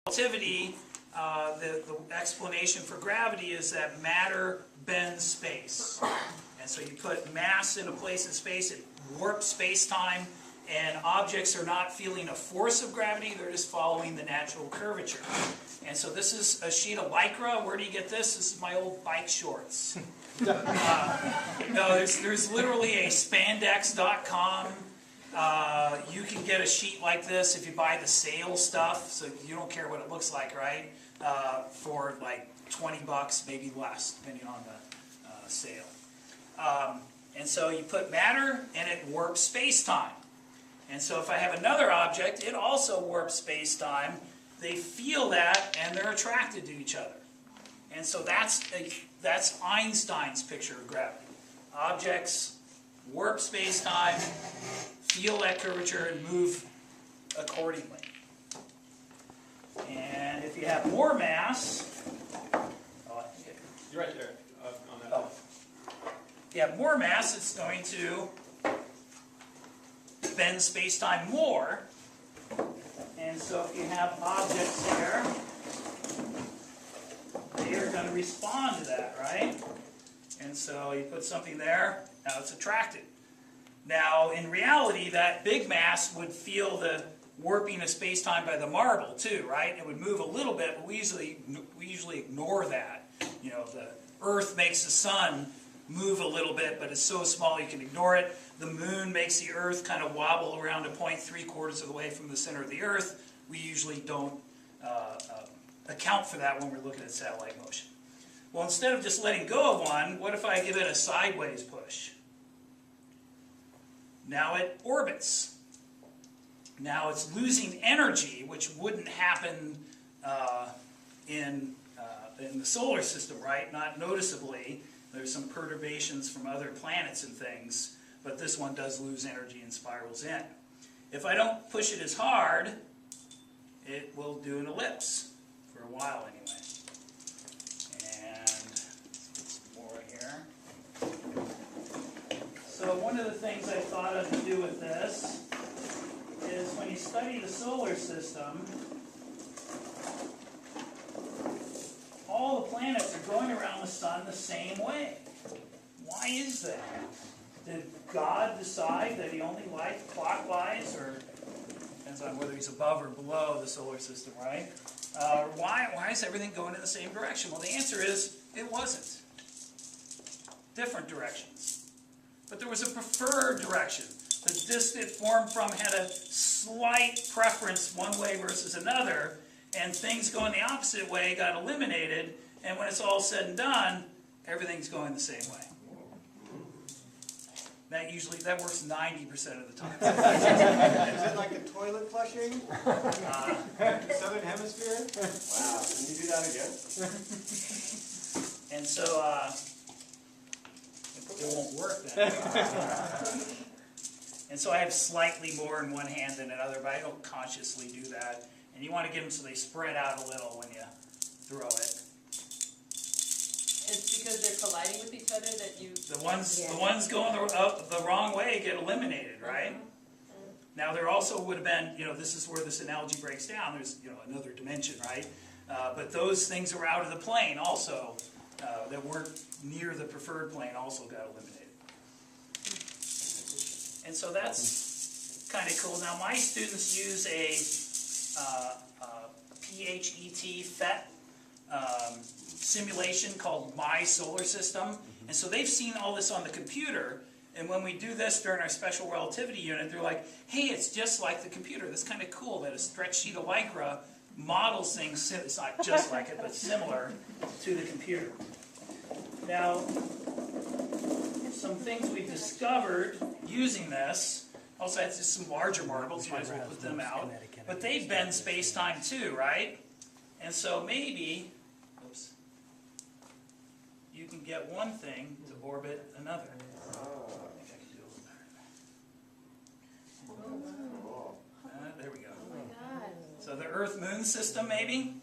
relativity, the explanation for gravity is that matter bends space. And so you put mass in a place in space, it warps space-time, and objects are not feeling a force of gravity, they're just following the natural curvature. And so this is a sheet of Lycra. Where do you get this? This is my old bike shorts. No, there's literally a spandex.com. You can get a sheet like this if you buy the sale stuff, so you don't care what it looks like, right? For like 20 bucks, maybe less, depending on the sale. And so you put matter, and it warps space-time. And so if I have another object, it also warps space-time. They feel that, and they're attracted to each other. And so that's Einstein's picture of gravity. Objects warp space-time, feel that curvature, and move accordingly. And if you have more mass, you're right there on that. Oh. If you have more mass, it's going to bend space-time more. And so if you have objects here, they are going to respond to that, right? And so you put something there, now it's attracted. Now, in reality, that big mass would feel the warping of space-time by the marble too, right? It would move a little bit, but we usually ignore that. You know, the Earth makes the sun move a little bit, but it's so small you can ignore it. The moon makes the Earth kind of wobble around a point 3/4 of the way from the center of the Earth. We usually don't account for that when we're looking at satellite motion. Well, instead of just letting go of one, what if I give it a sideways push? Now it orbits. Now it's losing energy, which wouldn't happen in the solar system, right? Not noticeably. There's some perturbations from other planets and things, but this one does lose energy and spirals in. If I don't push it as hard, it will do an ellipse for a while anyway. And let's get some more here. So one of the things I thought of to do with this is when you study the solar system, all the planets are going around the sun the same way. Why is that? Did God decide that he only liked clockwise, or depends on whether he's above or below the solar system, right? Why is everything going in the same direction? Well, the answer is it wasn't. Different directions. But there was a preferred direction. The disk it formed from had a slight preference one way versus another, and things going the opposite way got eliminated, and when it's all said and done, everything's going the same way. That works 90% of the time. Is it like the toilet flushing? Southern Hemisphere? Wow, can you do that again? And so, it won't work then. And so I have slightly more in one hand than another, but I don't consciously do that. And you want to get them so they spread out a little when you throw it. It's because they're colliding with each other that you... The ones going the wrong way get eliminated, right? Now there also would have been, this is where this analogy breaks down. There's, another dimension, right? But those things that were out of the plane also, that weren't near the preferred plane, also got eliminated. And so that's kind of cool. Now my students use a PHET simulation called My Solar System, and so they've seen all this on the computer, and when we do this during our special relativity unit, they're like, hey, it's just like the computer. That's kind of cool that a stretch sheet of Lycra models things, it's not just like it, but similar to the computer. Now, some things we discovered using this, also had just some larger marbles, might as well put them out, but they bend space-time too, right? And so maybe, oops, you can get one thing to orbit another. I think I can do a little better. There we go. Oh my God. So the Earth-Moon system, maybe?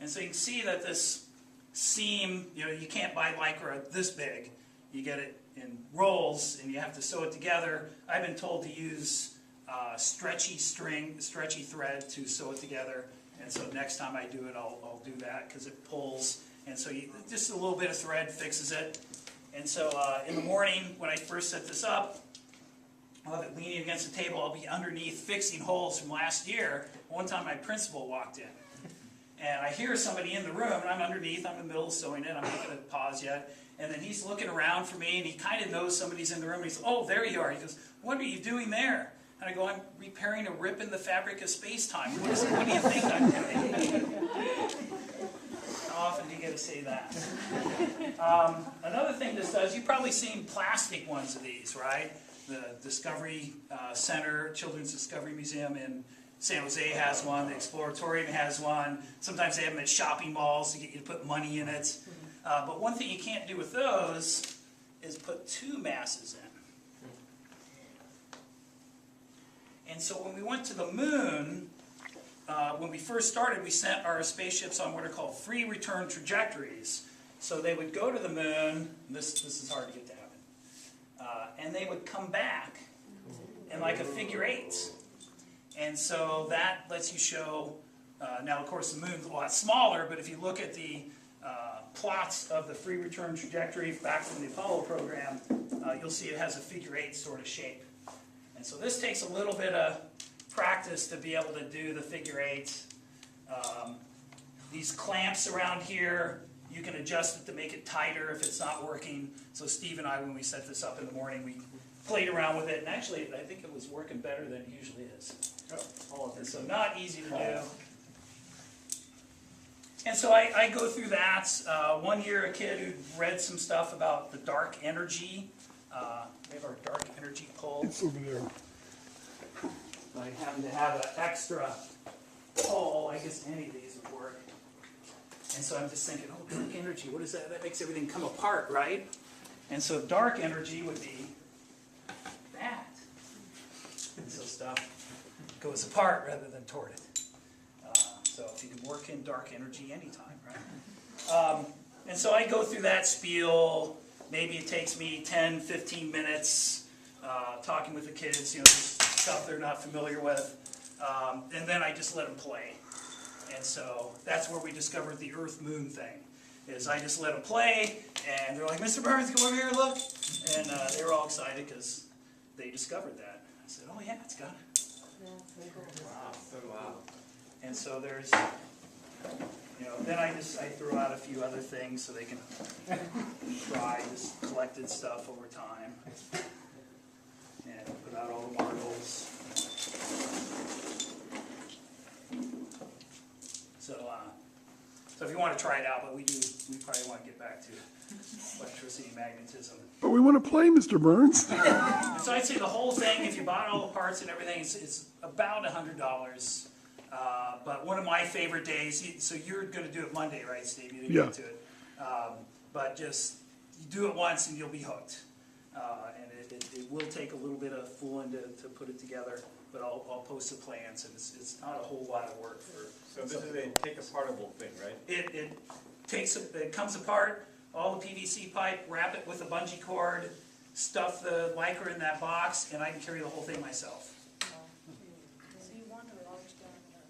And so you can see that this seam, you can't buy Lycra this big. You get it in rolls, and you have to sew it together. I've been told to use stretchy thread to sew it together. And so next time I do it, I'll do that because it pulls. And so just a little bit of thread fixes it. And so in the morning, when I first set this up, I'll have it leaning against the table. I'll be underneath fixing holes from last year. One time my principal walked in. And I hear somebody in the room, and I'm underneath. I'm in the middle of sewing it. I'm not going to pause yet. And then he's looking around for me, and he kind of knows somebody's in the room. And he says, "Oh, there you are." He goes, "What are you doing there?" And I go, "I'm repairing a rip in the fabric of space-time. What do you think I'm doing?" How often do you get to say that? Another thing this does, you've probably seen plastic ones of these, right? The Discovery Center, Children's Discovery Museum in San Jose has one. The Exploratorium has one. Sometimes they have them at shopping malls to get you to put money in it. But one thing you can't do with those is put two masses in. And so when we went to the moon, when we first started, we sent our spaceships on what are called free return trajectories. So they would go to the moon. This is hard to get to happen. And they would come back in like a figure eight. And so that lets you show, now of course the moon's a lot smaller, but if you look at the plots of the free return trajectory back from the Apollo program, you'll see it has a figure eight sort of shape. And so this takes a little bit of practice to be able to do the figure eight. These clamps around here, you can adjust it to make it tighter if it's not working. So Steve and I, when we set this up in the morning, we played around with it, and actually I think it was working better than it usually is. All of it. So not easy to do. And so I go through that. One year a kid who read some stuff about the dark energy. We have our dark energy pole. It's over there. I happen to have an extra pole. I guess any of these would work. And so I'm just thinking, oh, dark energy, what is that? That makes everything come apart, right? And so dark energy would be that. And so stuff goes apart rather than toward it. So if you can work in dark energy anytime, right? And so I go through that spiel. Maybe it takes me 10, 15 minutes talking with the kids, just stuff they're not familiar with. And then I just let them play. And so that's where we discovered the Earth-Moon thing. Is I just let them play, and they're like, "Mr. Burns, come over here and look." And they were all excited because they discovered that. I said, "Oh yeah, it's got it." Wow. And so there's, then I throw out a few other things so they can try this collected stuff over time. And put out all the marbles. So if you want to try it out, but we probably want to get back to electricity and magnetism. But we want to play, Mr. Burns. So I'd say the whole thing, if you bought all the parts and everything, it's about $100. But one of my favorite days, so you're going to do it Monday, right, Steve? You didn't get to it. But just, you do it once and you'll be hooked. And it will take a little bit of fooling to put it together, but I'll post the plans, and it's not a whole lot of work for. So this is a take-apartable thing, right? It comes apart, all the PVC pipe, wrap it with a bungee cord, stuff the Lycra in that box, and I can carry the whole thing myself. So you want a large diameter,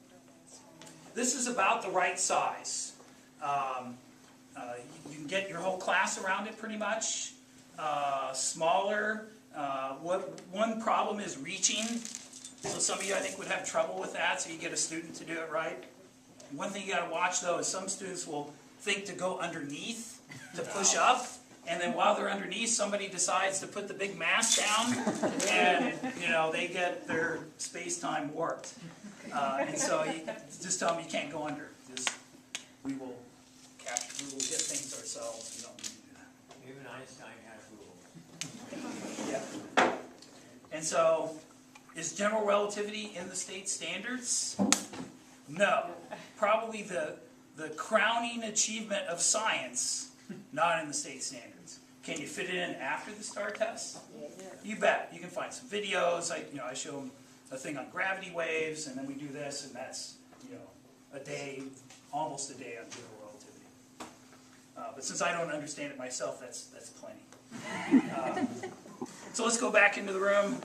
you don't want a small. This is about the right size. You can get your whole class around it pretty much. Smaller. One problem is reaching. So some of you, I think, would have trouble with that, so you get a student to do it right. One thing you got to watch, though, is some students will think to go underneath to push up, and then while they're underneath, somebody decides to put the big mass down, and they get their space-time warped. And so you just tell them you can't go under. We will get things ourselves. We don't need to do that. Even Einstein has rules. Yeah. And so, is general relativity in the state standards? No. Probably the crowning achievement of science, not in the state standards. Can you fit it in after the STAR test? You bet. You can find some videos. I show them a thing on gravity waves, and then we do this, and that's a day, almost a day on general relativity. But since I don't understand it myself, that's plenty. So let's go back into the room.